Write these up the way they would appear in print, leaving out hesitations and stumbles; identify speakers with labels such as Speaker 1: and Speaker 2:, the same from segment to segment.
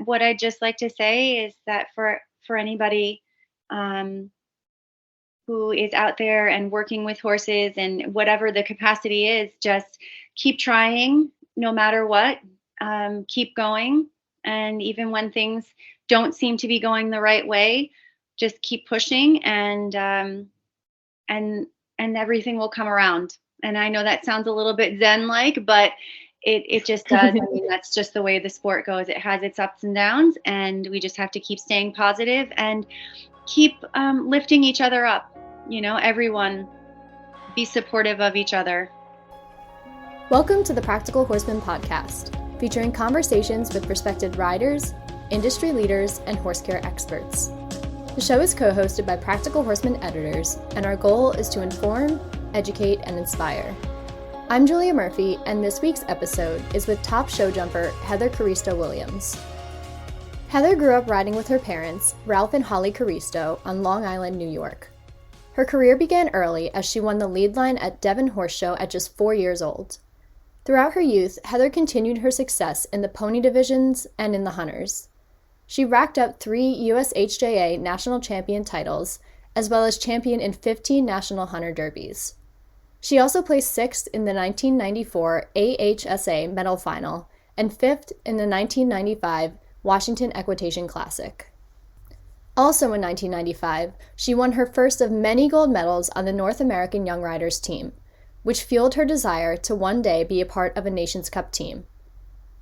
Speaker 1: what I'd just like to say is that for anybody um, who is out there and working with horses and whatever the capacity is, just keep trying no matter what. Keep going. And even when things don't seem to be going the right way, just keep pushing and and everything will come around. And I know that sounds a little bit zen like, but it just does. I mean, that's just the way the sport goes. It has its ups and downs, and we just have to keep staying positive and keep lifting each other up. Everyone be supportive of each other.
Speaker 2: Welcome to the Practical Horseman podcast, featuring conversations with respected riders, industry leaders, and horse care experts. The show is co-hosted by Practical Horseman editors, and our goal is to inform, educate, and inspire. I'm Julia Murphy, and this week's episode is with top show jumper Heather Caristo-Williams. Heather grew up riding with her parents, Ralph and Holly Caristo, on Long Island, New York. Her career began early as she won the lead line at Devon Horse Show at just 4 years old. Throughout her youth, Heather continued her success in the pony divisions and in the hunters. She racked up 3 USHJA national champion titles, as well as champion in 15 national hunter derbies. She also placed 6th in the 1994 AHSA medal final and 5th in the 1995 Washington Equitation Classic. Also in 1995, she won her first of many gold medals on the North American Young Riders team, which fueled her desire to one day be a part of a Nations Cup team.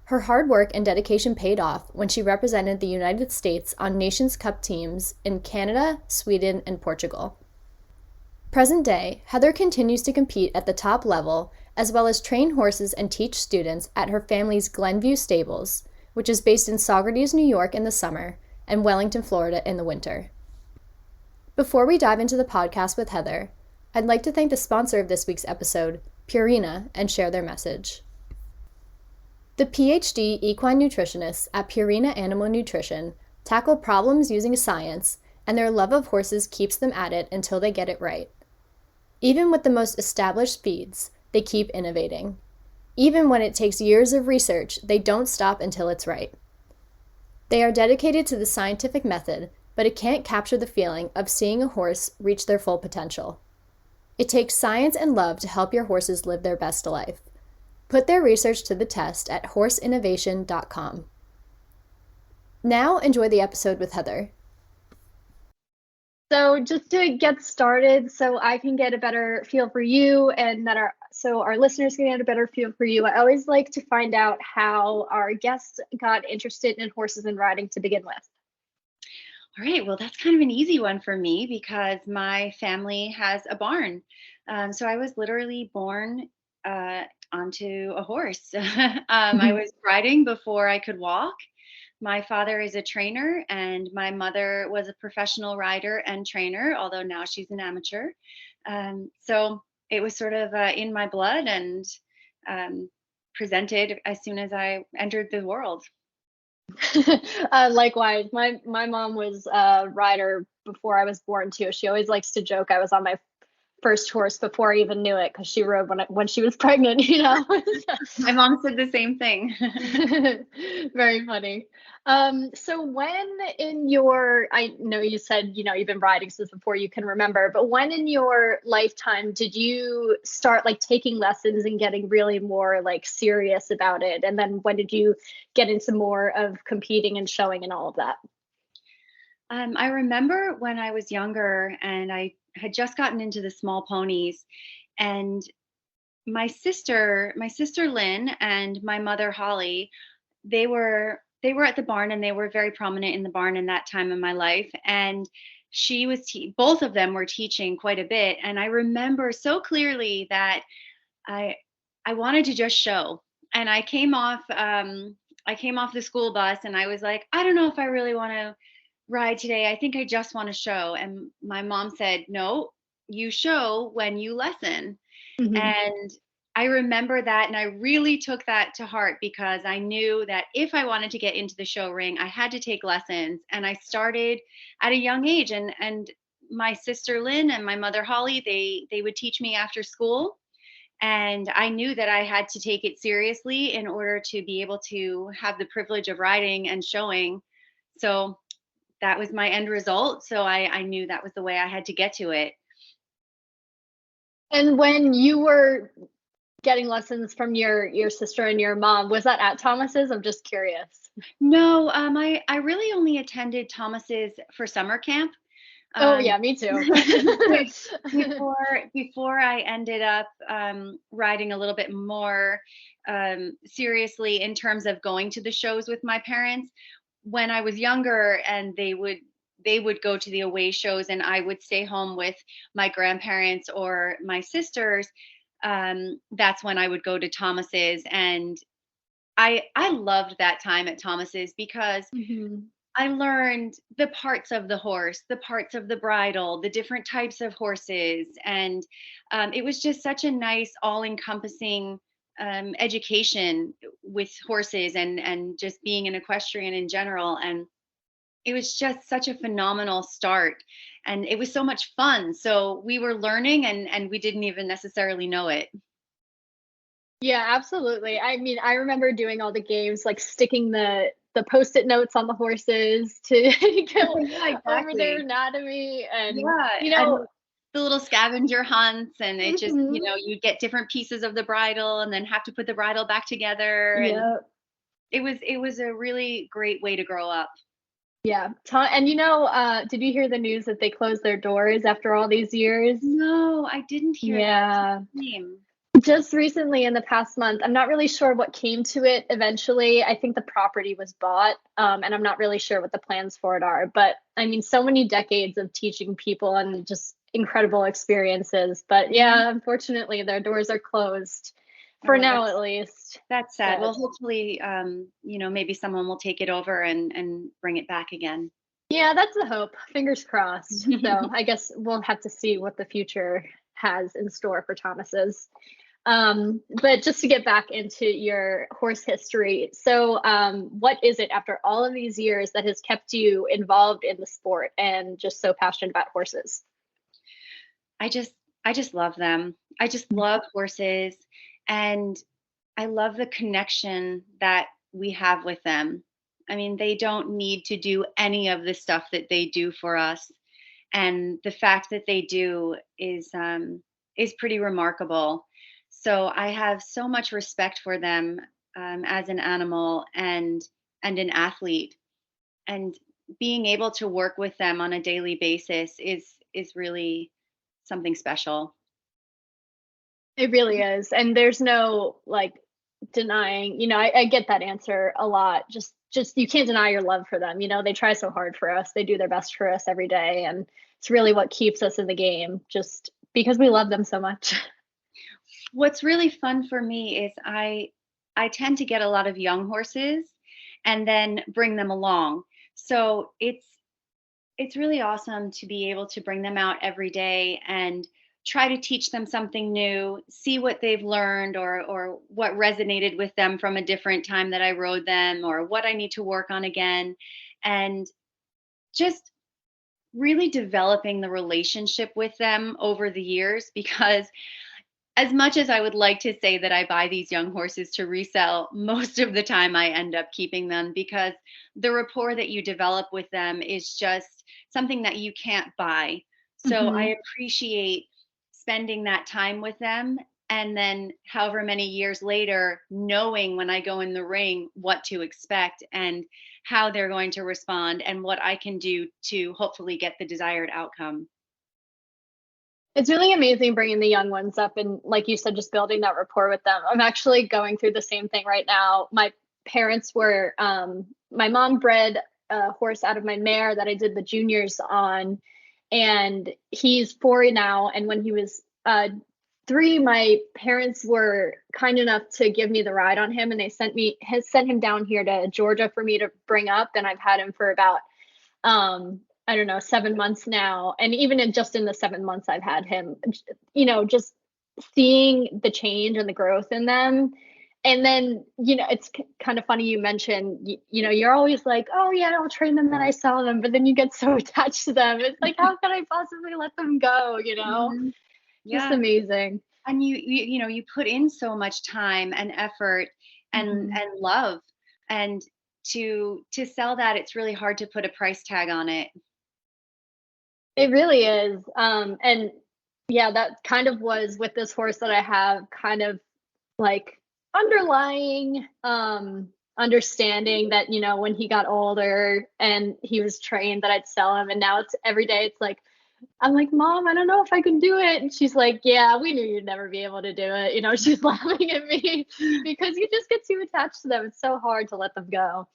Speaker 2: Her hard work and dedication paid off when she represented the United States on Nations Cup teams in Canada, Sweden, and Portugal. Present day, Heather continues to compete at the top level, as well as train horses and teach students at her family's Glenview Stables, which is based in Saugerties, New York in the summer, and Wellington, Florida in the winter. Before we dive into the podcast with Heather, I'd like to thank the sponsor of this week's episode, Purina, and share their message. The PhD equine nutritionists at Purina Animal Nutrition tackle problems using science, and their love of horses keeps them at it until they get it right. Even with the most established feeds, they keep innovating. Even when it takes years of research, they don't stop until it's right. They are dedicated to the scientific method, but it can't capture the feeling of seeing a horse reach their full potential. It takes science and love to help your horses live their best life. Put their research to the test at horseinnovation.com. Now enjoy the episode with Heather.
Speaker 3: So just to get started, so I can get a better feel for you and so our listeners can get a better feel for you, I always like to find out how our guests got interested in horses and riding to begin with.
Speaker 1: All right, well, that's kind of an easy one for me because my family has a barn. So I was literally born onto a horse. I was riding before I could walk. My father is a trainer, and my mother was a professional rider and trainer, although now she's an amateur. So it was sort of in my blood and presented as soon as I entered the world.
Speaker 3: Likewise, my mom was a rider before I was born too. She always likes to joke I was on my first horse before I even knew it because she rode when she was pregnant,
Speaker 1: My mom said the same thing.
Speaker 3: Very funny. So when I know you said, you've been riding since before you can remember, but when in your lifetime did you start taking lessons and getting really more serious about it? And then when did you get into more of competing and showing and all of that?
Speaker 1: I remember when I was younger and I had just gotten into the small ponies, and my sister Lynn and my mother Holly, they were at the barn, and they were very prominent in the barn in that time in my life. And she was both of them were teaching quite a bit, and I remember so clearly that I wanted to just show. And I came off the school bus, and I was like, I don't know if I really want to ride today. I think I just want to show. And my mom said, no, you show when you lesson. Mm-hmm. And I remember that, and I really took that to heart because I knew that if I wanted to get into the show ring, I had to take lessons. And I started at a young age, and my sister Lynn and my mother Holly, they would teach me after school. And I knew that I had to take it seriously in order to be able to have the privilege of riding and showing. So that was my end result. So I knew that was the way I had to get to it.
Speaker 3: And when you were getting lessons from your sister and your mom, was that at Thomas's? I'm just curious.
Speaker 1: No, I really only attended Thomas's for summer camp.
Speaker 3: Oh
Speaker 1: Um,
Speaker 3: yeah, me too.
Speaker 1: before I ended up riding a little bit more seriously in terms of going to the shows with my parents. When I was younger, and they would go to the away shows, and I would stay home with my grandparents or my sisters. That's when I would go to Thomas's, and I loved that time at Thomas's because
Speaker 3: Mhm.
Speaker 1: I learned the parts of the horse, the parts of the bridle, the different types of horses, and it was just such a nice, all-encompassing education with horses and just being an equestrian in general. And it was just such a phenomenal start, and it was so much fun. So we were learning, and we didn't even necessarily know it.
Speaker 3: Yeah, absolutely. I mean, I remember doing all the games, like sticking the Post-it notes on the horses to go
Speaker 1: Yeah,
Speaker 3: over their
Speaker 1: exactly.
Speaker 3: anatomy and,
Speaker 1: Yeah,
Speaker 3: you
Speaker 1: and
Speaker 3: know.
Speaker 1: the little scavenger hunts, and it just,
Speaker 3: Mhm.
Speaker 1: you get different pieces of the bridle and then have to put the bridle back together, and
Speaker 3: Yeah.
Speaker 1: it was a really great way to grow up.
Speaker 3: Yeah. And did you hear the news that they closed their doors after all these years?
Speaker 1: No, I didn't hear that. What's
Speaker 3: Yeah.
Speaker 1: the name?
Speaker 3: Just recently in the past month. I'm not really sure what came to it eventually. I think the property was bought, and I'm not really sure what the plans for it are. But I mean, so many decades of teaching people and just incredible experiences. But
Speaker 1: Mhm.
Speaker 3: yeah, unfortunately, their doors are closed for
Speaker 1: Oh,
Speaker 3: now, at
Speaker 1: that's
Speaker 3: least.
Speaker 1: that's sad.
Speaker 3: But
Speaker 1: Well, hopefully, maybe someone will take it over and bring it back again.
Speaker 3: yeah, that's the hope. Fingers crossed. So I guess we'll have to see what the future has in store for Thomas's. But just to get back into your horse history, so what is it after all of these years that has kept you involved in the sport and just so passionate about horses?
Speaker 1: I just I just love them. I just love horses, and I love the connection that we have with them. I mean, they don't need to do any of the stuff that they do for us, and the fact that they do is pretty remarkable. So I have so much respect for them as an animal and an athlete, and being able to work with them on a daily basis is really something special.
Speaker 3: It really is, and there's no like denying. I get that answer a lot. Just you can't deny your love for them. They try so hard for us. They do their best for us every day, and it's really what keeps us in the game. Just because we love them so much.
Speaker 1: What's really fun for me is I tend to get a lot of young horses and then bring them along. So it's really awesome to be able to bring them out every day and try to teach them something new, see what they've learned, or what resonated with them from a different time that I rode them, or what I need to work on again, and just really developing the relationship with them over the years. Because as much as I would like to say that I buy these young horses to resell, most of the time I end up keeping them because the rapport that you develop with them is just something that you can't buy. So
Speaker 3: Hmm.
Speaker 1: I appreciate spending that time with them, and then however many years later, knowing when I go in the ring what to expect and how they're going to respond and what I can do to hopefully get the desired outcome.
Speaker 3: It's really amazing bringing the young ones up and, like you said, just building that rapport with them. I'm actually going through the same thing right now. My mom bred a horse out of my mare that I did the juniors on, and he's 4 now. And when he was 3, my parents were kind enough to give me the ride on him, and they sent him down here to Georgia for me to bring up. And I've had him for about I don't know, 7 months now. And even in the 7 months I've had him, just seeing the change and the growth in them. And then, it's kind of funny you mentioned, you're always like, oh yeah, I'll train them that I sell them. But then you get so attached to them. It's like, how can I possibly let them go?
Speaker 1: Mhm.
Speaker 3: Just
Speaker 1: Yeah.
Speaker 3: amazing.
Speaker 1: and you put in so much time and effort
Speaker 3: Mhm.
Speaker 1: and love, and to sell that, it's really hard to put a price tag on it.
Speaker 3: It really is. And yeah, that kind of was with this horse that I have kind of like underlying understanding that, when he got older and he was trained, that I'd sell him. And now it's every day, it's like, I'm like, Mom, I don't know if I can do it. And she's like, Yeah, we knew you'd never be able to do it. She's laughing at me because you just get too attached to them. It's so hard to let them go.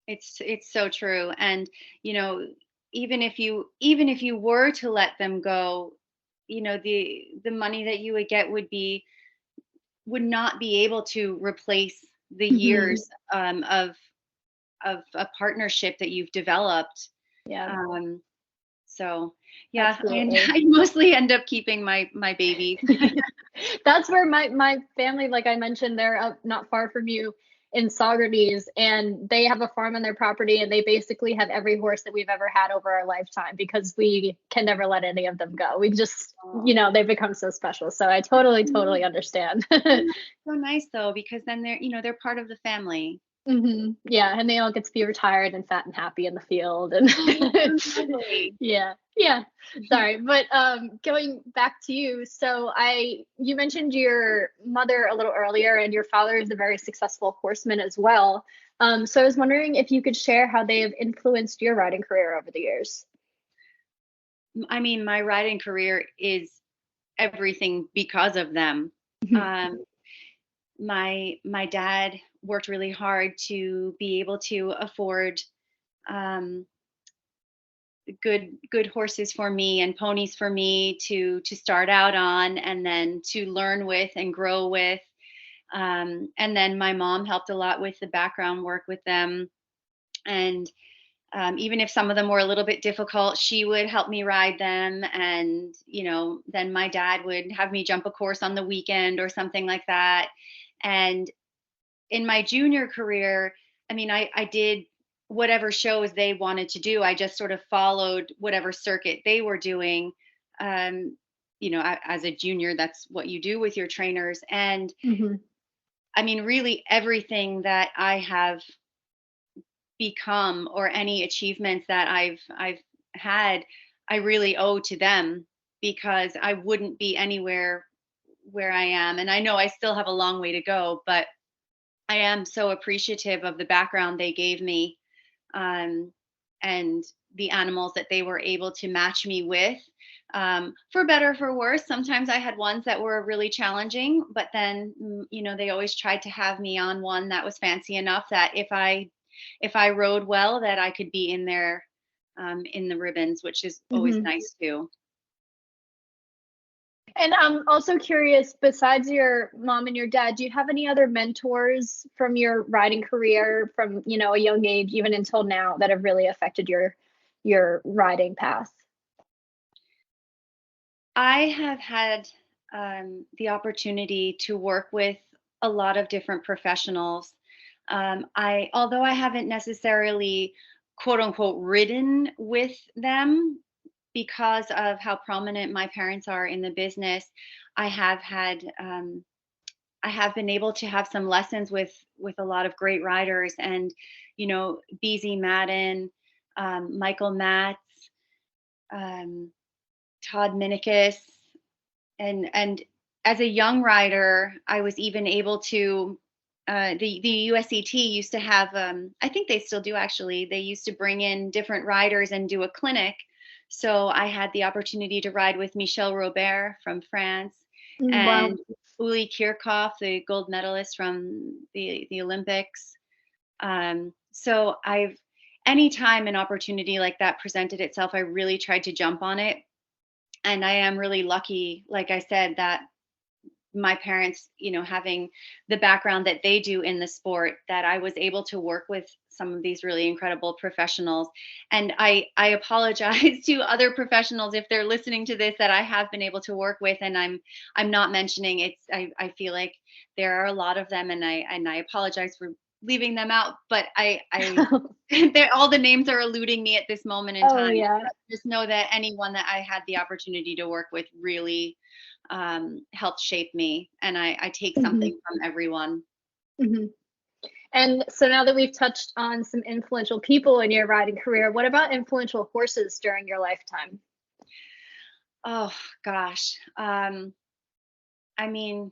Speaker 1: It's so true. And you know, even if you were to let them go, the money that you would get would not be able to replace the
Speaker 3: Mhm.
Speaker 1: years of a partnership that you've developed.
Speaker 3: Yeah,
Speaker 1: Um, so yeah,
Speaker 3: absolutely.
Speaker 1: I mostly end up keeping my babies.
Speaker 3: That's where my family, like I mentioned, they're up not far from you in Saugerties, and they have a farm on their property, and they basically have every horse that we've ever had over our lifetime because we can never let any of them go. We just,
Speaker 1: Oh,
Speaker 3: they've become so special. So I totally understand.
Speaker 1: so nice though, because then they're part of the family.
Speaker 3: Yeah, and they all get to be retired and fat and happy in the field, and
Speaker 1: So lovely.
Speaker 3: yeah, yeah. Sorry, but going back to you, so you mentioned your mother a little earlier, and your father is a very successful horseman as well. So I was wondering if you could share how they have influenced your riding career over the years.
Speaker 1: I mean, my riding career is everything because of them.
Speaker 3: Mhm.
Speaker 1: Um, my dad worked really hard to be able to afford um, good horses for me and ponies for me to start out on, and then to learn with and grow with. And then my mom helped a lot with the background work with them. And even if some of them were a little bit difficult, she would help me ride them. And, then my dad would have me jump a course on the weekend or something like that. And in my junior career, I mean, I did whatever shows they wanted to do. I just sort of followed whatever circuit they were doing. Um, as a junior, that's what you do with your trainers. And
Speaker 3: Mhm.
Speaker 1: I mean, really everything that I have become, or any achievements that I've had, I really owe to them, because I wouldn't be anywhere where I am. And I know I still have a long way to go, but I am so appreciative of the background they gave me, um, and the animals that they were able to match me with. For better, for worse. Sometimes I had ones that were really challenging, but then they always tried to have me on one that was fancy enough that if I rode well, that I could be in there, in the ribbons, which is always
Speaker 3: Mhm.
Speaker 1: nice too.
Speaker 3: And I'm also curious, besides your mom and your dad, do you have any other mentors from your riding career from, a young age, even until now, that have really affected your riding path?
Speaker 1: I have had the opportunity to work with a lot of different professionals. Although I haven't necessarily, quote unquote, ridden with them because of how prominent my parents are in the business, I have had, I have been able to have some lessons with a lot of great riders, and BZ Madden, Michael Matz, um, Todd Minikis, and as a young rider, I was even able to. The USET used to have, I think they still do actually. They used to bring in different riders and do a clinic. So I had the opportunity to ride with Michel Robert from France,
Speaker 3: Wow.
Speaker 1: and Uli Kirchhoff, the gold medalist from the Olympics. So anytime an opportunity like that presented itself, I really tried to jump on it. And I am really lucky, like I said, that my parents, having the background that they do in the sport, that I was able to work with some of these really incredible professionals. And I apologize to other professionals if they're listening to this, that I have been able to work with, and I'm not mentioning it's I feel like there are a lot of them, and I apologize for leaving them out, but I all the names are eluding me at this moment in
Speaker 3: Oh
Speaker 1: time.
Speaker 3: yeah.
Speaker 1: Just know that anyone that I had the opportunity to work with really helped shape me. And I take
Speaker 3: Hmm.
Speaker 1: something from everyone.
Speaker 3: Hmm. And so now that we've touched on some influential people in your riding career, what about influential horses during your lifetime?
Speaker 1: Oh gosh. I mean,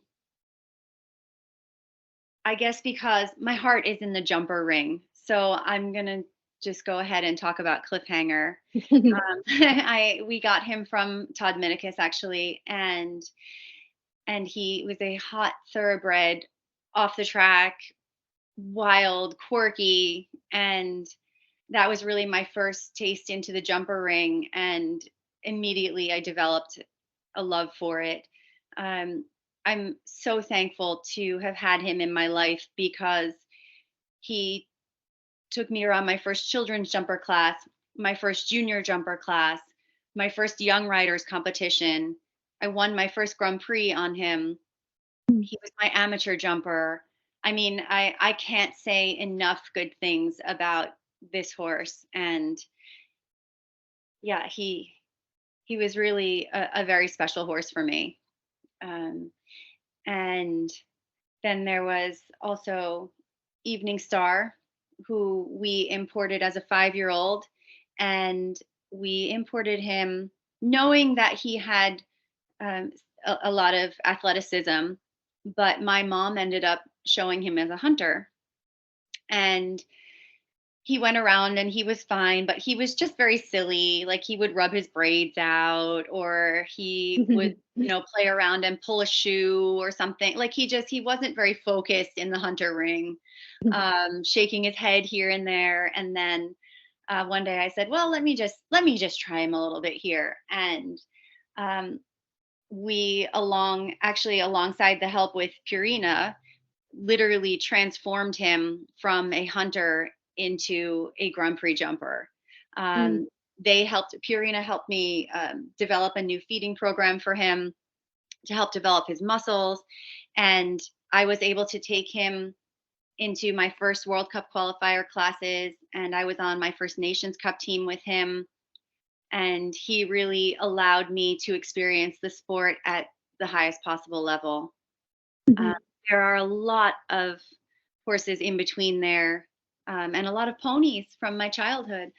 Speaker 1: I guess because my heart is in the jumper ring. So I'm going to just go ahead and talk about Cliffhanger. We got him from Todd Minicus actually, and he was a hot thoroughbred, off the track, wild, quirky, and that was really my first taste into the jumper ring, and immediately I developed a love for it. Um, I'm so thankful to have had him in my life because he took me around my first children's jumper class, my first junior jumper class, my first young riders competition. I won my first Grand Prix on him. He was my amateur jumper. I mean, I can't say enough good things about this horse. And yeah, he was really a very special horse for me. Um, and then there was also Evening Star, who we imported as a 5-year-old, and we imported him knowing that he had um, a lot of athleticism, but my mom ended up showing him as a hunter. And he went around and he was fine, but he was just very silly. Like he would rub his braids out, or he would, play around and pull a shoe or something. Like he wasn't very focused in the hunter ring, shaking his head here and there. And then one day I said, well, let me just try him a little bit here. And um, we actually alongside the help with Purina, literally transformed him from a hunter into a Grand Prix jumper. Um, Purina helped me develop a new feeding program for him to help develop his muscles. And I was able to take him into my first World Cup qualifier classes. And I was on my first Nations Cup team with him. And he really allowed me to experience the sport at the highest possible level. Um, there are a lot of horses in between there, and a lot of ponies from my childhood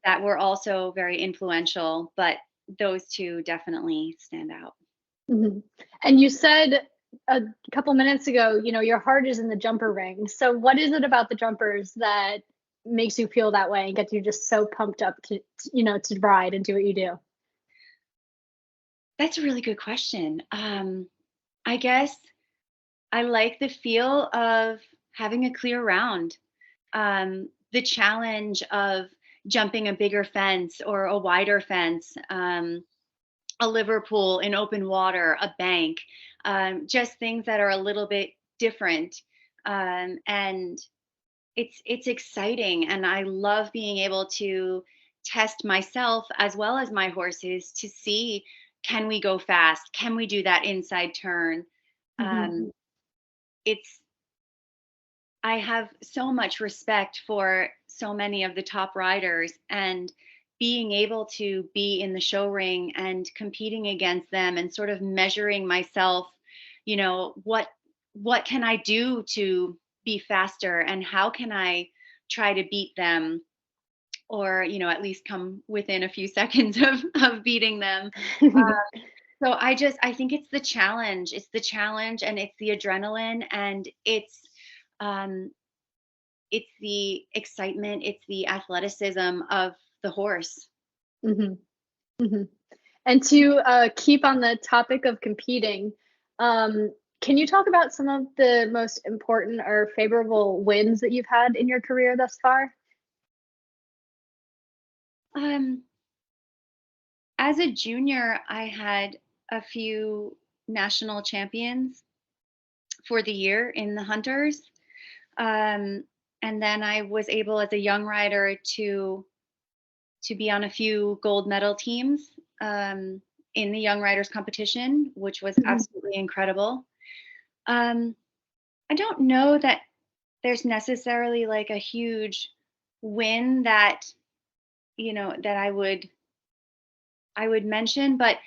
Speaker 1: that were also very influential, but those two definitely stand out.
Speaker 3: And you said a couple minutes ago, your heart is in the jumper ring. So what is it about the jumpers that makes you feel that way and gets you just so pumped up to ride and do what you do?
Speaker 1: That's a really good question. I guess I like the feel of having a clear round, the challenge of jumping a bigger fence or a wider fence, a Liverpool in open water, a bank, just things that are a little bit different. And it's exciting, and I love being able to test myself as well as my horses to see, can we go fast? Can we do that inside turn?
Speaker 3: Hmm.
Speaker 1: Um, it's I have so much respect for so many of the top riders, and being able to be in the show ring and competing against them and sort of measuring myself, what can I do to be faster, and how can I try to beat them, or at least come within a few seconds of beating them. So I think it's the challenge. It's the challenge, and it's the adrenaline, and um it's the excitement, it's the athleticism of the horse.
Speaker 3: Hmm. Hmm. And to keep on the topic of competing, um, can you talk about some of the most important or favorable wins that you've had in your career thus far?
Speaker 1: Um, as a junior, I had a few national champions for the year in the hunters. Um, and then I was able as a young rider to be on a few gold medal teams in the young riders competition, which was
Speaker 3: Hmm.
Speaker 1: absolutely incredible. Um, I don't know that there's necessarily like a huge win that that I would mention, but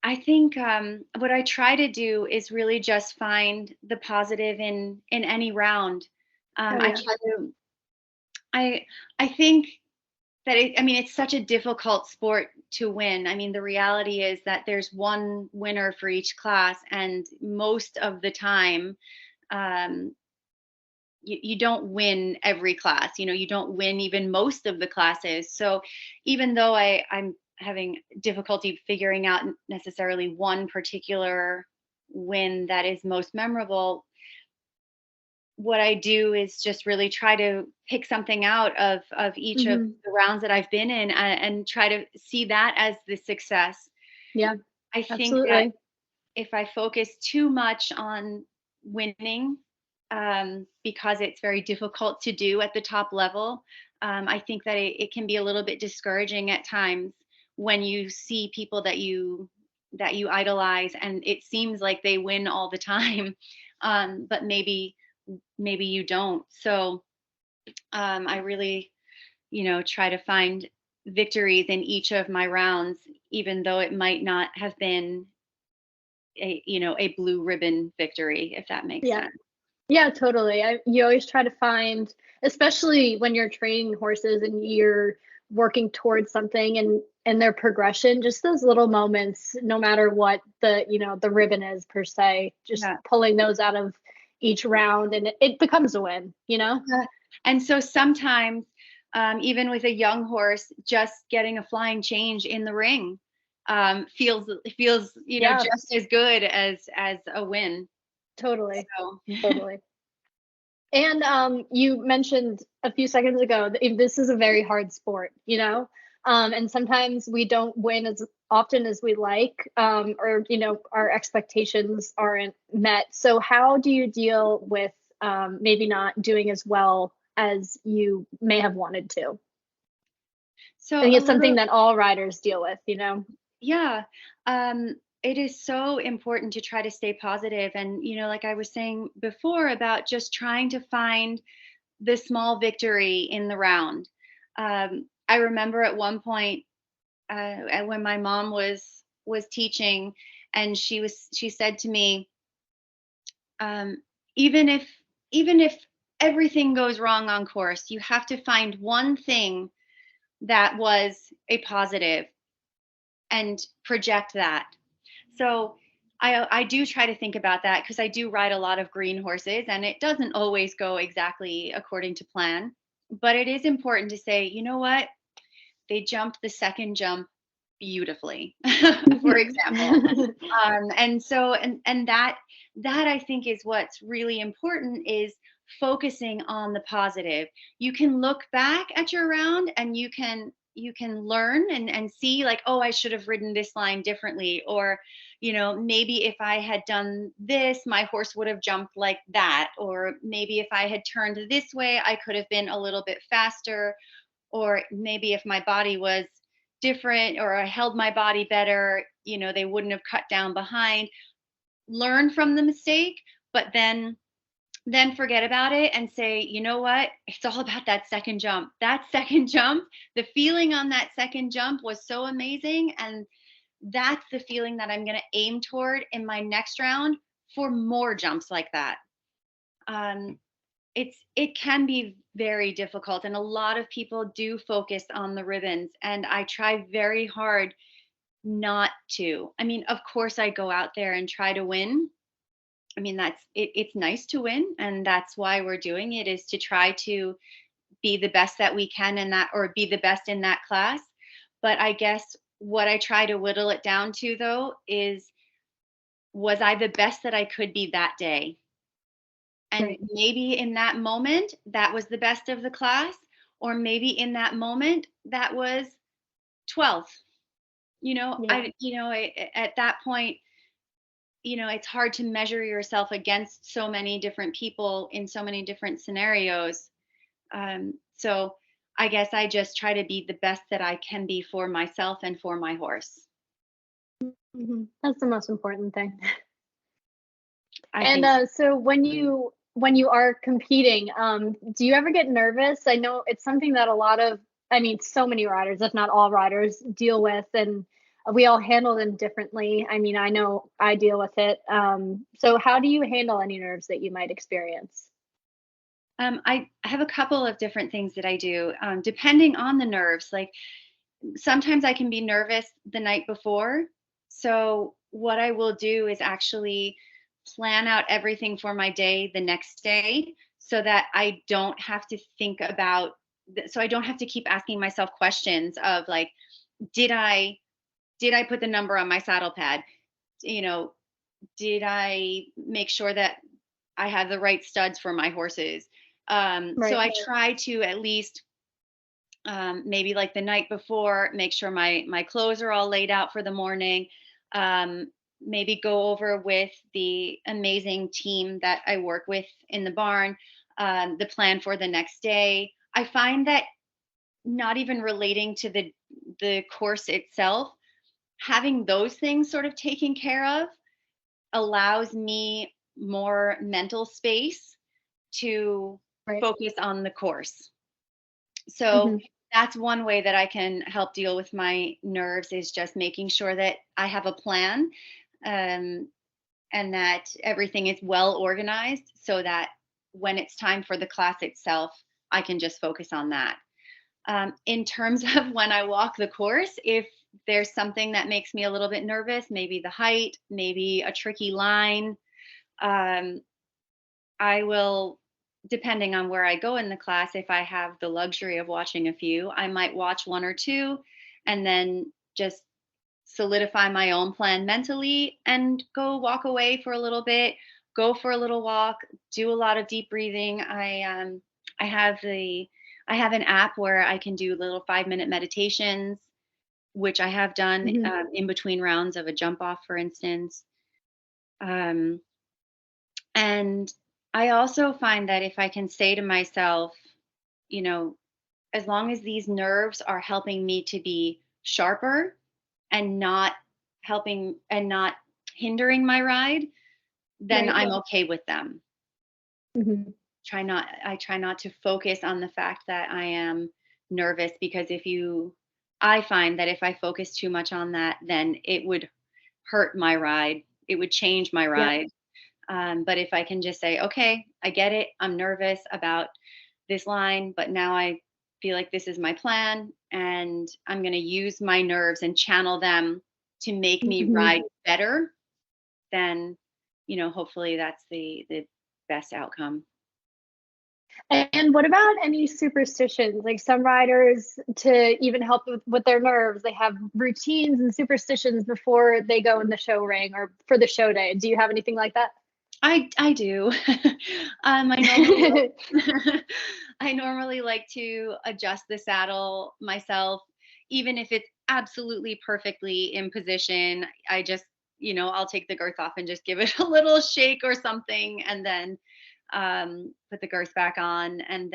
Speaker 1: I think what I try to do is really just find the positive in any round.
Speaker 3: Oh
Speaker 1: I
Speaker 3: yeah.
Speaker 1: try to. I think that I mean, it's such a difficult sport to win. I mean, the reality is that there's one winner for each class, and most of the time, um, you don't win every class. You don't win even most of the classes. So even though I'm having difficulty figuring out necessarily one particular win that is most memorable, what I do is just really try to pick something out of each of
Speaker 3: Hmm.
Speaker 1: the rounds that I've been in, and try to see that as the success.
Speaker 3: Yeah,
Speaker 1: I think that
Speaker 3: absolutely.
Speaker 1: if I focus too much on winning, because it's very difficult to do at the top level, I think that it can be a little bit discouraging at times when you see people that you idolize, and it seems like they win all the time, but maybe you don't. So I really, try to find victories in each of my rounds, even though it might not have been a blue ribbon victory, if that makes
Speaker 3: Yeah.
Speaker 1: sense.
Speaker 3: Yeah, totally. You always try to find, especially when you're training horses and you're working towards something and their progression, just those little moments, no matter what the ribbon is per se, just
Speaker 1: Yeah.
Speaker 3: pulling those out of each round and it becomes a win, you know?
Speaker 1: Yeah. And so sometimes, even with a young horse, just getting a flying change in the ring feels
Speaker 3: Yeah,
Speaker 1: just as good as a win.
Speaker 3: totally.
Speaker 1: So
Speaker 3: Totally. And you mentioned a few seconds ago that this is a very hard sport, you know? And sometimes we don't win as often as we like, or, our expectations aren't met. So, how do you deal with maybe not doing as well as you may have wanted to? I
Speaker 1: so
Speaker 3: think
Speaker 1: a
Speaker 3: it's something
Speaker 1: little
Speaker 3: that all riders deal with, you know?
Speaker 1: Yeah. It is so important to try to stay positive. And, like I was saying before about just trying to find the small victory in the round. I remember at one point, when my mom was teaching, and she said to me, um, even if even if everything goes wrong on course, you have to find one thing that was a positive and project that. So I do try to think about that, because I do ride a lot of green horses, and it doesn't always go exactly according to plan. But it is important to say, you know what? They jumped the second jump beautifully, for example. And that I think is what's really important, is focusing on the positive. You can look back at your round, and you can learn and see, like, oh, I should have ridden this line differently, or maybe if I had done this, my horse would have jumped like that, or maybe if I had turned this way, I could have been a little bit faster, or maybe if my body was different, or I held my body better, they wouldn't have cut down behind. Learn from the mistake, but then forget about it and say, you know what? It's all about that second jump. That second jump, the feeling on that second jump was so amazing, and that's the feeling that I'm going to aim toward in my next round for more jumps like that. Um, it can be very difficult, and a lot of people do focus on the ribbons, and I try very hard not to. I mean, of course I go out there and try to win. I mean, it's nice to win, and that's why we're doing it, is to try to be the best that we can in that, or be the best in that class. But I guess what I try to whittle it down to, though, is, was I the best that I could be that day? And
Speaker 3: Right.
Speaker 1: maybe in that moment, that was the best of the class, or maybe in that moment, that was 12th.
Speaker 3: Yeah.
Speaker 1: At that point, it's hard to measure yourself against so many different people in so many different scenarios. So I guess I just try to be the best that I can be for myself and for my horse.
Speaker 3: That's the most important thing.
Speaker 1: I
Speaker 3: And
Speaker 1: think so.
Speaker 3: so when you are competing, do you ever get nervous? I know it's something that a lot of, I mean, so many riders, if not all riders, deal with. And we all handle them differently. I mean, I know I deal with it. So how do you handle any nerves that you might experience?
Speaker 1: I have a couple of different things that I do, depending on the nerves. Like sometimes I can be nervous the night before. So what I will do is actually plan out everything for my day the next day so that I don't have to think about, so I don't have to keep asking myself questions of like, did I put the number on my saddle pad? You know, did I make sure that I have the right studs for my horses? So
Speaker 3: Right.
Speaker 1: I try to at least maybe like the night before, make sure my clothes are all laid out for the morning. Maybe go over with the amazing team that I work with in the barn, the plan for the next day. I find that not even relating to the course itself, having those things sort of taken care of allows me more mental space to
Speaker 3: Right.
Speaker 1: focus on the course. So
Speaker 3: Hmm.
Speaker 1: that's one way that I can help deal with my nerves is just making sure that I have a plan, um, and that everything is well organized so that when it's time for the class itself, I can just focus on that. In terms of when I walk the course, if there's something that makes me a little bit nervous, maybe the height, maybe a tricky line, um, I will, depending on where I go in the class, if I have the luxury of watching a few, I might watch one or two and then just solidify my own plan mentally and go walk away for a little bit, go for a little walk, do a lot of deep breathing. I have the I have an app where I can do little 5-minute meditations, which I have done
Speaker 3: Hmm.
Speaker 1: in between rounds of a jump off, for instance. Um, and I also find that if I can say to myself, you know, as long as these nerves are helping me to be sharper and not not hindering my ride, then
Speaker 3: Right.
Speaker 1: I'm okay with them.
Speaker 3: Hmm.
Speaker 1: I try not to focus on the fact that I am nervous because I find that if I focus too much on that, then it would hurt my ride. It would change my
Speaker 3: Yep.
Speaker 1: ride. But if I can just say, okay, I get it. I'm nervous about this line, but now I feel like this is my plan and I'm going to use my nerves and channel them to make me
Speaker 3: Hmm.
Speaker 1: ride better, then, hopefully that's the best outcome.
Speaker 3: And what about any superstitions? Like some riders, to even help with their nerves, they have routines and superstitions before they go in the show ring or for the show day. Do you have anything like that?
Speaker 1: I do. I normally I normally like to adjust the saddle myself, even if it's absolutely perfectly in position. I just, I'll take the girth off and just give it a little shake or something, and then put the girth back on, and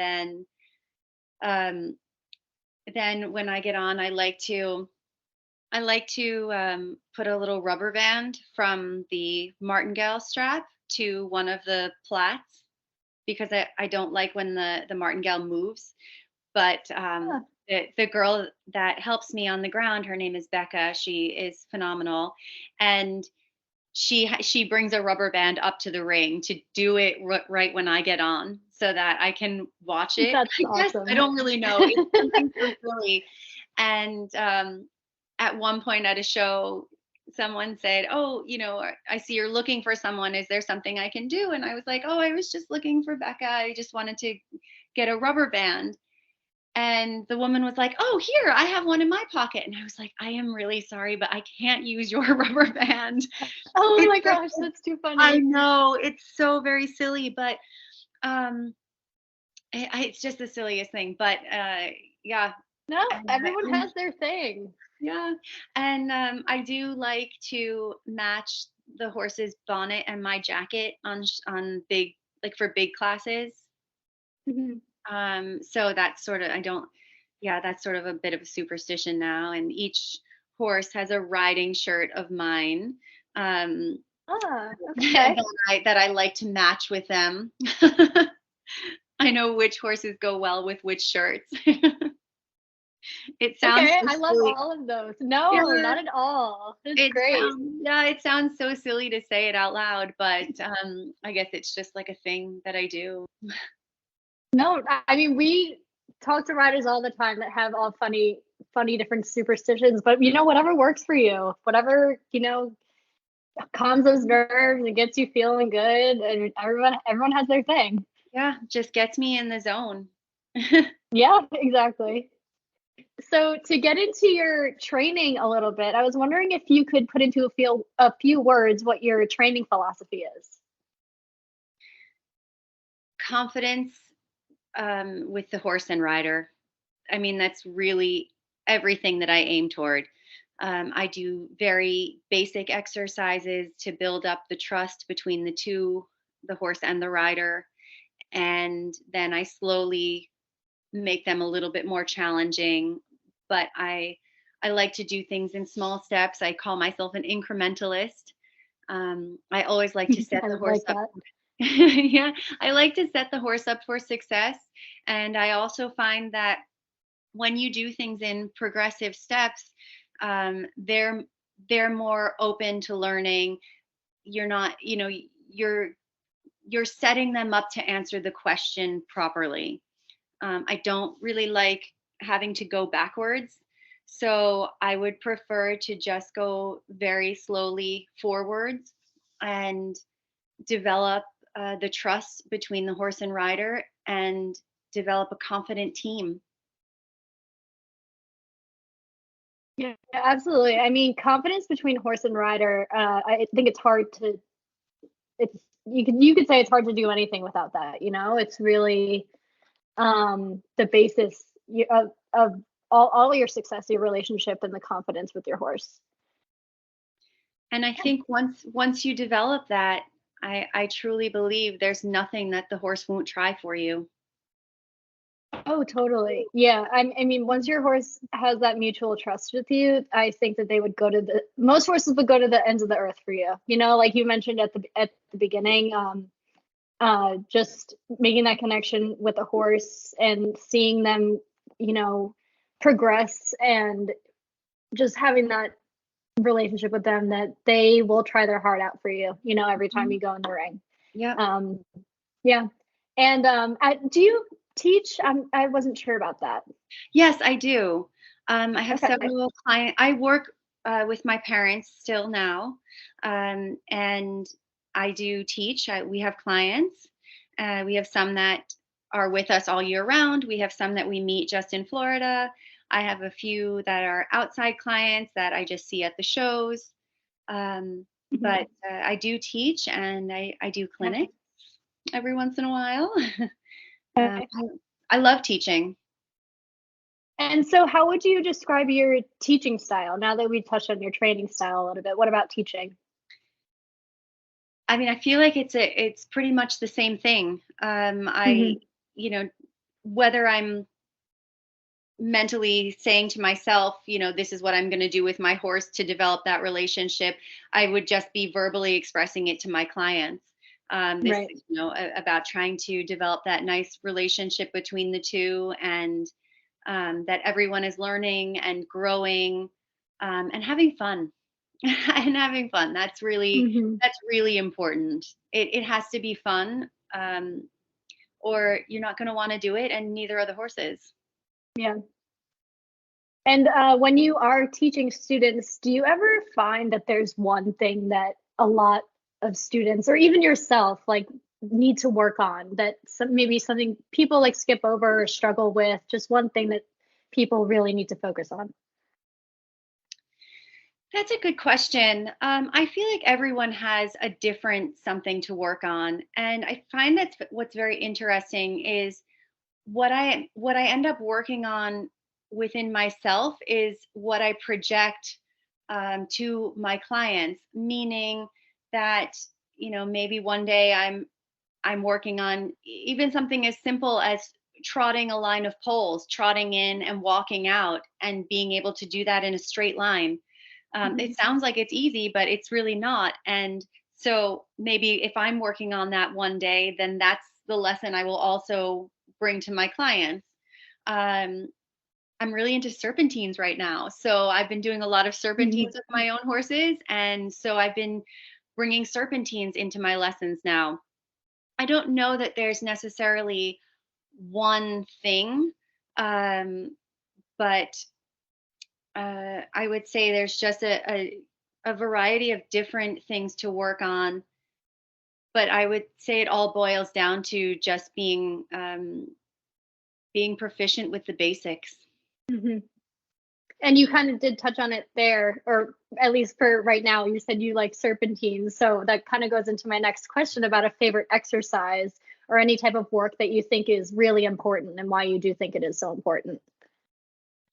Speaker 1: um, then when I get on, I like to put a little rubber band from the martingale strap to one of the plaits because I don't like when the martingale moves. But
Speaker 3: Ah,
Speaker 1: the girl that helps me on the ground, her name is Becca. She is phenomenal, and she brings a rubber band up to the ring to do it right when I get on, so that I can watch it.
Speaker 3: that's
Speaker 1: I guess I
Speaker 3: awesome.
Speaker 1: don't really know. It's something so silly, and at one point at a show, someone said, "Oh, I see you're looking for someone. Is there something I can do?" And I was like, "Oh, I was just looking for Becca. I just wanted to get a rubber band." And the woman was like, "Oh, here, I have one in my pocket." And I was like, "I am really sorry, but I can't use your rubber band."
Speaker 3: Oh
Speaker 1: It's
Speaker 3: my
Speaker 1: such
Speaker 3: gosh,
Speaker 1: a
Speaker 3: that's too
Speaker 1: I
Speaker 3: funny.
Speaker 1: know, it's so very silly, but um it's just the silliest thing. But yeah,
Speaker 3: No,
Speaker 1: and
Speaker 3: everyone has their thing.
Speaker 1: yeah, and I do like to match the horse's bonnet and my jacket on big, like for big classes.
Speaker 3: Mhm.
Speaker 1: So that's sort of I don't yeah, that's sort of a bit of a superstition now. And each horse has a riding shirt of mine, um,
Speaker 3: Ah, okay.
Speaker 1: that I like to match with them. I know which horses go well with which shirts. It sounds
Speaker 3: Okay,
Speaker 1: so
Speaker 3: I love
Speaker 1: silly.
Speaker 3: all of those. No,
Speaker 1: Yeah,
Speaker 3: not at all. It's great.
Speaker 1: it sounds so silly to say it out loud, but I guess it's just like a thing that I do.
Speaker 3: No, I mean, we talk to writers all the time that have all funny different superstitions, but whatever works for you, whatever, calms those nerves and gets you feeling good, and everyone has their thing.
Speaker 1: Yeah, just gets me in the zone.
Speaker 3: Yeah, exactly. So to get into your training a little bit, I was wondering if you could put into a few words what your training philosophy is.
Speaker 1: Confidence with the horse and rider. I mean, that's really everything that I aim toward. I do very basic exercises to build up the trust between the two, the horse and the rider. And then I slowly make them a little bit more challenging. But I like to do things in small steps. I call myself an incrementalist. I always like to set
Speaker 3: I
Speaker 1: the horse
Speaker 3: like
Speaker 1: up.
Speaker 3: that.
Speaker 1: Yeah, I like to set the horse up for success. And I also find that when you do things in progressive steps, they're more open to learning. You're not, you're you're setting them up to answer the question properly. I don't really like having to go backwards. So I would prefer to just go very slowly forwards and develop the trust between the horse and rider and develop a confident team.
Speaker 3: Yeah, absolutely. I mean, confidence between horse and rider. I think it's hard to. It's you could say it's hard to do anything without that. It's really the basis of all your success, your relationship, and the confidence with your horse.
Speaker 1: And I think once you develop that, I truly believe there's nothing that the horse won't try for you.
Speaker 3: Oh, totally. Yeah. I mean, once your horse has that mutual trust with you, I think that they would go to most horses would go to the ends of the earth for you. Like you mentioned at the beginning, just making that connection with a horse and seeing them, you know, progress and just having that relationship with them that they will try their heart out for you, every time
Speaker 1: Mhm.
Speaker 3: you go in the ring.
Speaker 1: Yep.
Speaker 3: Um, yeah. And do you teach? I wasn't sure about that.
Speaker 1: Yes, I do. I have
Speaker 3: Okay.
Speaker 1: several clients. I work with my parents still now, and I do teach. We have clients. We have some that are with us all year round. We have some that we meet just in Florida. I have a few that are outside clients that I just see at the shows.
Speaker 3: Mhm.
Speaker 1: But I do teach and I do
Speaker 3: Okay.
Speaker 1: clinics every once in a while. um,
Speaker 3: Okay.
Speaker 1: I, I love teaching.
Speaker 3: And so, how would you describe your teaching style? Now that we touched on your training style a little bit, what about teaching?
Speaker 1: I mean, I feel like it's pretty much the same thing.
Speaker 3: Hmm.
Speaker 1: You know, whether I'm mentally saying to myself, this is what I'm going to do with my horse to develop that relationship, I would just be verbally expressing it to my clients. This
Speaker 3: Right.
Speaker 1: is, about trying to develop that nice relationship between the two, and that everyone is learning and growing, and having fun. And having fun.
Speaker 3: Hmm.
Speaker 1: That's really important. It has to be fun, or you're not going to want to do it, and neither are the horses.
Speaker 3: Yeah. And when you are teaching students, do you ever find that there's one thing that a lot of students, or even yourself, like need to work on, that maybe something people like skip over or struggle with, just one thing that people really need to focus on?
Speaker 1: That's a good question. I feel like everyone has a different something to work on, and I find that's what's very interesting is what I end up working on within myself is what I project to my clients. Meaning that maybe one day I'm working on even something as simple as trotting a line of poles, trotting in and walking out, and being able to do that in a straight line.
Speaker 3: Mhm.
Speaker 1: It sounds like it's easy, but it's really not. And so maybe if I'm working on that one day, then that's the lesson I will also bring to my clients. Um, I'm really into serpentines right now. So I've been doing a lot of serpentines with my own horses, and so I've been bringing serpentines into my lessons now. I don't know that there's necessarily one thing, um, but I would say there's just a variety of different things to work on. But I would say it all boils down to just being proficient with the basics.
Speaker 3: Hmm. And you kind of did touch on it there, or at least for right now, you said you like serpentines. So that kind of goes into my next question about a favorite exercise or any type of work that you think is really important and why you do think it is so important.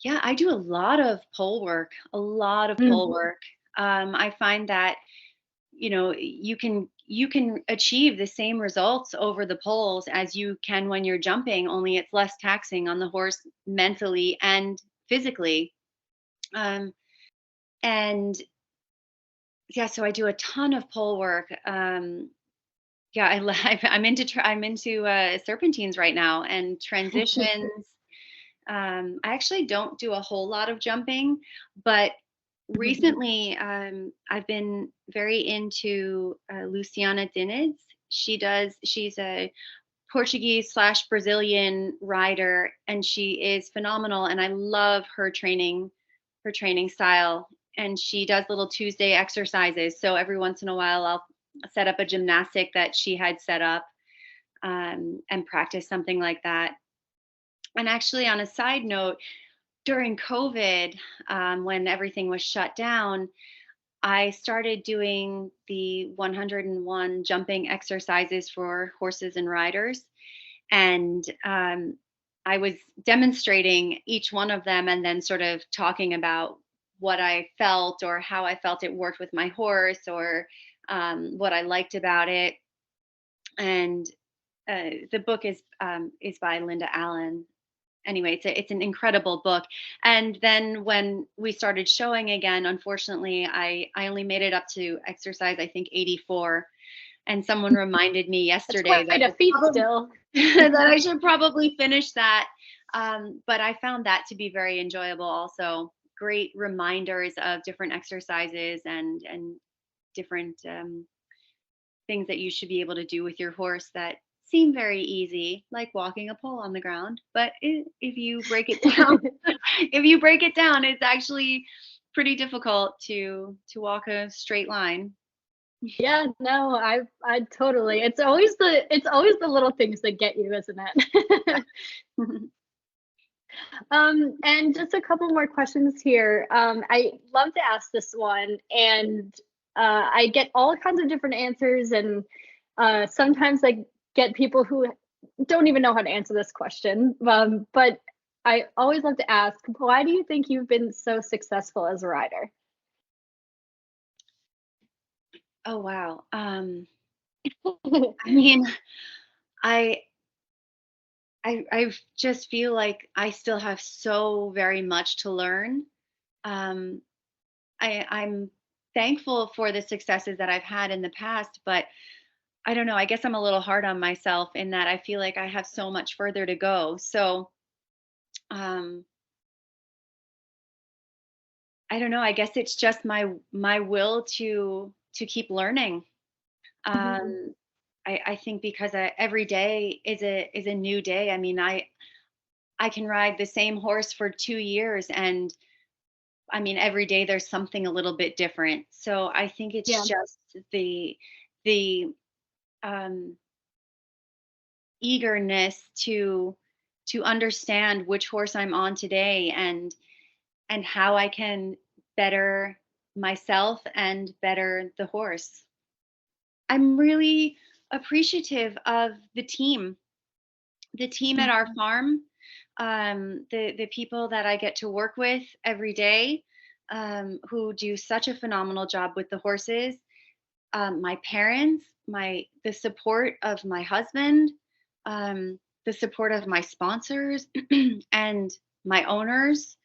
Speaker 1: Yeah, I do a lot of pole work, a lot of pole
Speaker 3: Mm.
Speaker 1: work. I find that you can achieve the same results over the poles as you can when you're jumping, only it's less taxing on the horse mentally and physically. Um, and yeah, so I do a ton of pole work. Yeah, I'm into serpentines right now and transitions. I actually don't do a whole lot of jumping, but recently I've been very into Luciana Diniz. She's a Portuguese slash Brazilian rider, and she is phenomenal. And I love her training style. And she does little Tuesday exercises. So every once in a while, I'll set up a gymnastic that she had set up, and practice something like that. And actually, on a side note, during COVID, when everything was shut down, I started doing the 101 jumping exercises for horses and riders. And I was demonstrating each one of them and then sort of talking about what I felt or how I felt it worked with my horse, or what I liked about it. And the book is by Linda Allen. Anyway, it's an incredible book. And then when we started showing again, unfortunately, I only made it up to exercise, I think, 84. And someone reminded me
Speaker 3: That's
Speaker 1: yesterday
Speaker 3: quite a feat still.
Speaker 1: that I should probably finish that. But I found that to be very enjoyable also. Great reminders of different exercises and different things that you should be able to do with your horse that seem very easy, like walking a pole on the ground. But if you break it down, if you break it down, it's actually pretty difficult to walk a straight line.
Speaker 3: Yeah, no, I totally. It's always the little things that get you, isn't it? And just a couple more questions here. I love to ask this one, and I get all kinds of different answers, and sometimes I get people who don't even know how to answer this question. But I always love to ask, why do you think you've been so successful as a rider?
Speaker 1: Oh wow. I mean, I I just feel like I still have so very much to learn. Um, I'm thankful for the successes that I've had in the past, but I don't know. I guess I'm a little hard on myself in that I feel like I have so much further to go. So um, I don't know. I guess it's just my will to keep learning.
Speaker 3: Mhm.
Speaker 1: Um, I think because every day is a new day. I mean, I can ride the same horse for 2 years, and I mean, every day there's something a little bit different. So I think it's
Speaker 3: Yeah.
Speaker 1: just the um, eagerness to understand which horse I'm on today, and how I can better myself and better the horse. I'm really appreciative of the team at our
Speaker 3: Mhm.
Speaker 1: farm, the people that I get to work with every day, who do such a phenomenal job with the horses. My parents, my the support of my husband, the support of my sponsors, and my owners,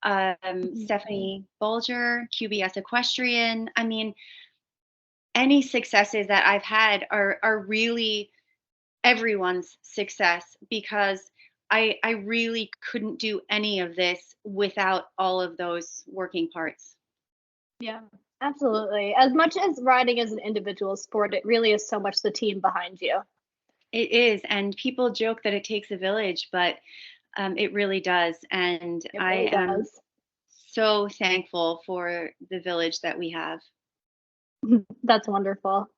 Speaker 3: Mhm.
Speaker 1: Stephanie Bolger, QBS Equestrian. I mean, any successes that I've had are really everyone's success, because I really couldn't do any of this without all of those working parts.
Speaker 3: Yeah, absolutely. As much as riding as an individual sport, it really is so much the team behind you.
Speaker 1: It is, and people joke that it takes a village, but it really does. And
Speaker 3: It
Speaker 1: I
Speaker 3: really
Speaker 1: am
Speaker 3: does.
Speaker 1: so thankful for the village that we have.
Speaker 3: That's wonderful.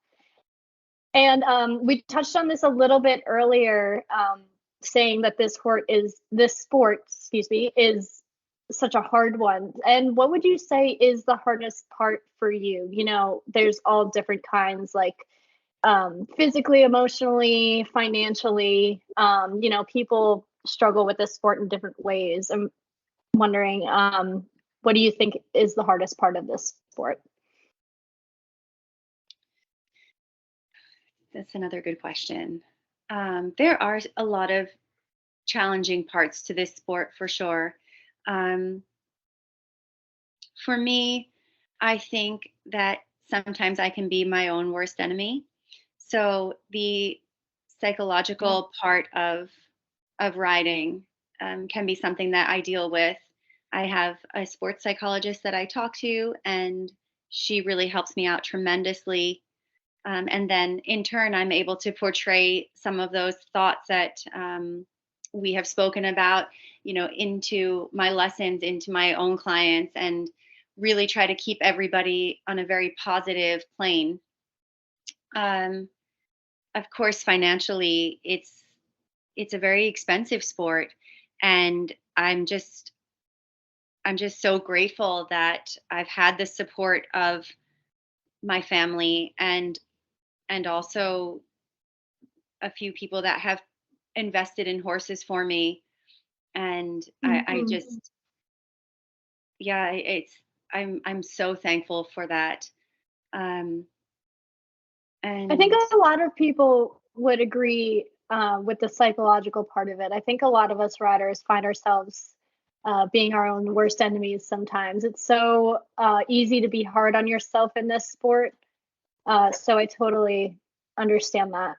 Speaker 3: And we touched on this a little bit earlier, saying that this sport, excuse me, is such a hard one. And what would you say is the hardest part for you? You know, there's all different kinds, like physically, emotionally, financially. You know, people struggle with this sport in different ways. I'm wondering, what do you think is the hardest part of this sport?
Speaker 1: That's another good question. There are a lot of challenging parts to this sport for sure. Um, for me, I think that sometimes I can be my own worst enemy. So the
Speaker 3: Yeah.
Speaker 1: psychological part of riding can be something that I deal with. I have a sports psychologist that I talk to, and she really helps me out tremendously. And then in turn, I'm able to portray some of those thoughts that we have spoken about, into my lessons, into my own clients, and really try to keep everybody on a very positive plane. Um, of course, financially, it's a very expensive sport, and I'm just so grateful that I've had the support of my family and also a few people that have invested in horses for me. And I
Speaker 3: Mhm.
Speaker 1: just, yeah, I'm so thankful for that. Um,
Speaker 3: I think
Speaker 1: and
Speaker 3: a lot of people would agree with the psychological part of it. I think a lot of us riders find ourselves being our own worst enemies sometimes. It's so easy to be hard on yourself in this sport. So I totally understand that.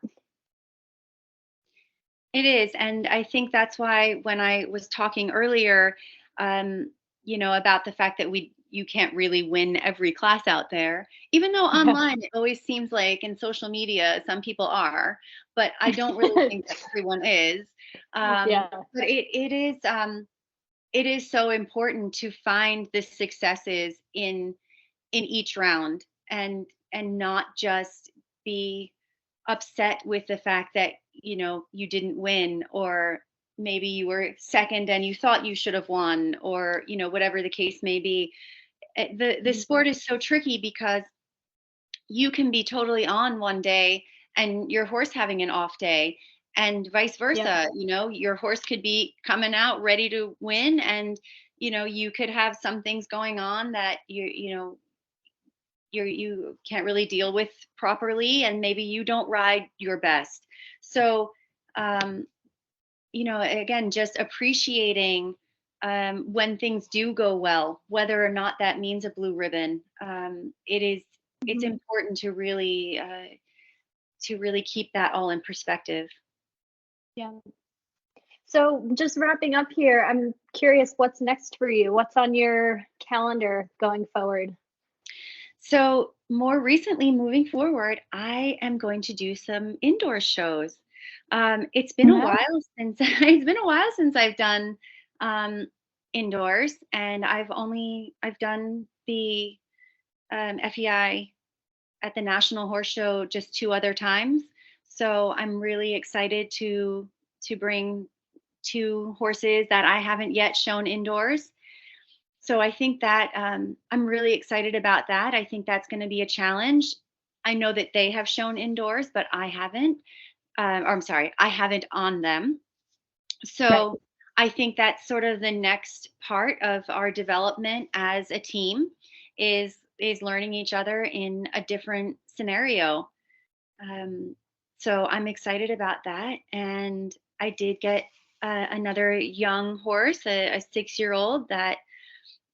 Speaker 1: it is, and I think that's why when I was talking earlier, um, about the fact that you can't really win every class out there, even though
Speaker 3: Yeah.
Speaker 1: online it always seems like in social media some people are, but I don't really think that everyone is.
Speaker 3: Yeah.
Speaker 1: But it is so important to find the successes in each round and not just be upset with the fact that you didn't win, or maybe you were second and you thought you should have won, or whatever the case may be. The
Speaker 3: Mhm.
Speaker 1: sport is so tricky because you can be totally on one day and your horse having an off day, and vice
Speaker 3: Yeah.
Speaker 1: versa. Your horse could be coming out ready to win, and you could have some things going on that you can't really deal with properly, and maybe you don't ride your best. So um, again, just appreciating when things do go well, whether or not that means a blue ribbon. It's
Speaker 3: Mhm.
Speaker 1: important to really keep that all in perspective.
Speaker 3: Yeah. So just wrapping up here, I'm curious what's next for you? What's on your calendar going forward?
Speaker 1: So more recently, moving forward, I am going to do some indoor shows. It's been a
Speaker 3: Yeah.
Speaker 1: while since it's been a while since I've done um, indoors, and I've done the FEI at the National Horse Show just two other times. So I'm really excited to bring two horses that I haven't yet shown indoors. So I think that I'm really excited about that. I think that's going to be a challenge. I know that they have shown indoors, but I haven't. Or I'm sorry, I haven't on them.
Speaker 3: Right.
Speaker 1: So I think that's sort of the next part of our development as a team is learning each other in a different scenario. Um, so I'm excited about that. And I did get another young horse, a 6-year-old that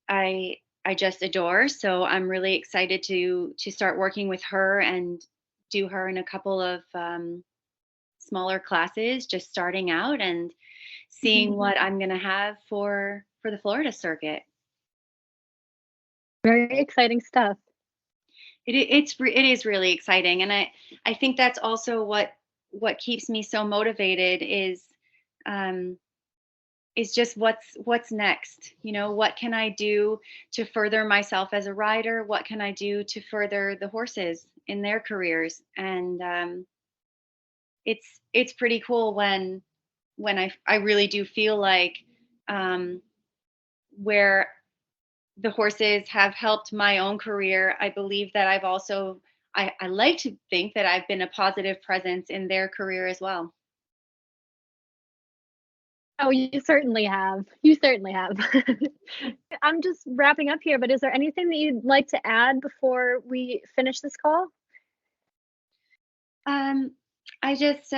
Speaker 1: I just adore. So I'm really excited to start working with her and do her in a couple of smaller classes, just starting out, and seeing what I'm going to have for the Florida circuit.
Speaker 3: Very exciting stuff.
Speaker 1: It is really exciting, and I think that's also what keeps me so motivated um, is just what's next. What can I do to further myself as a rider? What can I do to further the horses in their careers? And it's pretty cool when I really do feel like where the horses have helped my own career. I believe that I've also I like to think that I've been a positive presence in their career as well.
Speaker 3: Oh, you certainly have. You certainly have. I'm just wrapping up here, but is there anything that you'd like to add before we finish this call?
Speaker 1: Um, I just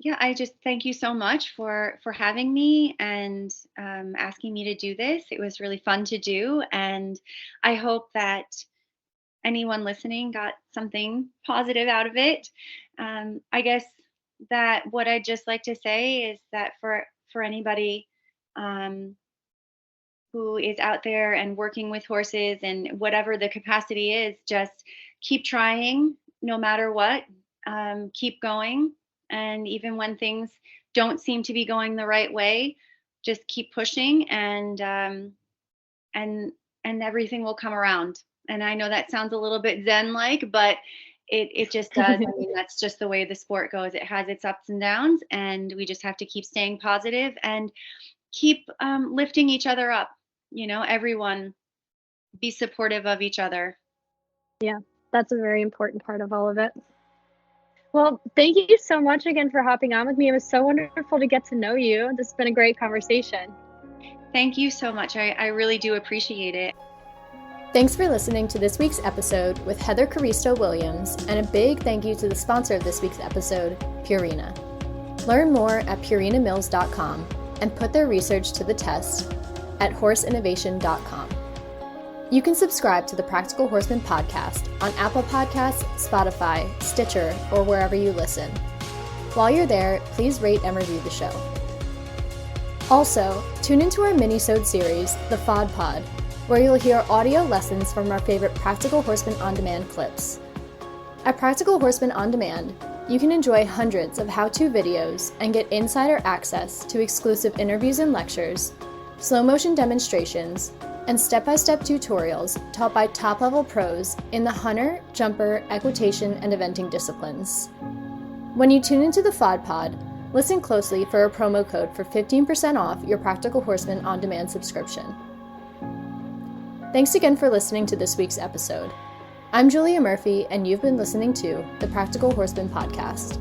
Speaker 1: yeah, I just thank you so much for having me and asking me to do this. It was really fun to do, and I hope that anyone listening got something positive out of it. I guess that what I'd just like to say is that for anybody um, who is out there and working with horses and whatever the capacity is, just keep trying no matter what. Keep going, and even when things don't seem to be going the right way, just keep pushing, and everything will come around. And I know that sounds a little bit zen like, but it just does. I mean, that's just the way the sport goes. It has its ups and downs, and we just have to keep staying positive and keep lifting each other up. Everyone be supportive of each other.
Speaker 3: Yeah, that's a very important part of all of it. Well, thank you so much again for hopping on with me. It was so wonderful to get to know you. This has been a great conversation.
Speaker 1: Thank you so much. I really do appreciate it.
Speaker 2: Thanks for listening to this week's episode with Heather Caristo-Williams, and a big thank you to the sponsor of this week's episode, Purina. Learn more at purinamills.com and put their research to the test at horseinnovation.com. You can subscribe to the Practical Horseman podcast on Apple Podcasts, Spotify, Stitcher, or wherever you listen. While you're there, please rate and review the show. Also, tune into our mini-sode series, The FOD Pod, where you'll hear audio lessons from our favorite Practical Horseman On Demand clips. At Practical Horseman On Demand, you can enjoy hundreds of how-to videos and get insider access to exclusive interviews and lectures, slow-motion demonstrations, and step-by-step tutorials taught by top-level pros in the hunter, jumper, equitation, and eventing disciplines. When you tune into the FOD Pod, listen closely for a promo code for 15% off your Practical Horseman On Demand subscription. Thanks again for listening to this week's episode. I'm Julia Murphy, and you've been listening to the Practical Horseman Podcast.